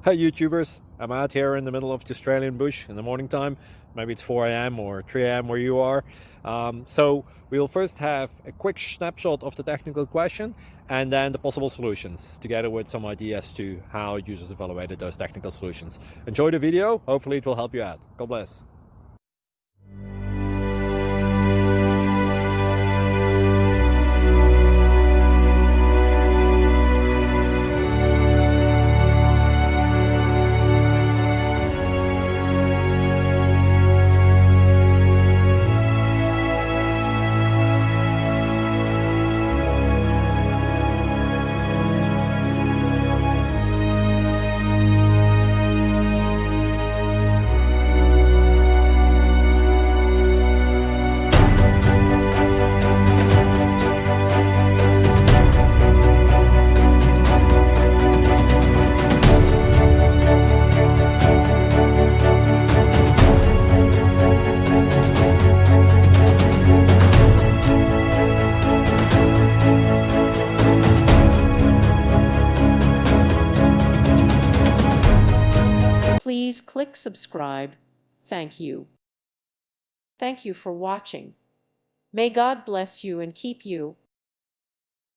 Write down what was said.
Hey YouTubers, I'm out here in the middle of the Australian bush in the morning time. Maybe it's 4 a.m. or 3 a.m. where you are. So we will first have a quick snapshot of the technical question and then the possible solutions, together with some ideas to how users evaluated those technical solutions. Enjoy the video, hopefully it will help you out. God bless. Please click subscribe. Thank you. Thank you for watching. May God bless you and keep you.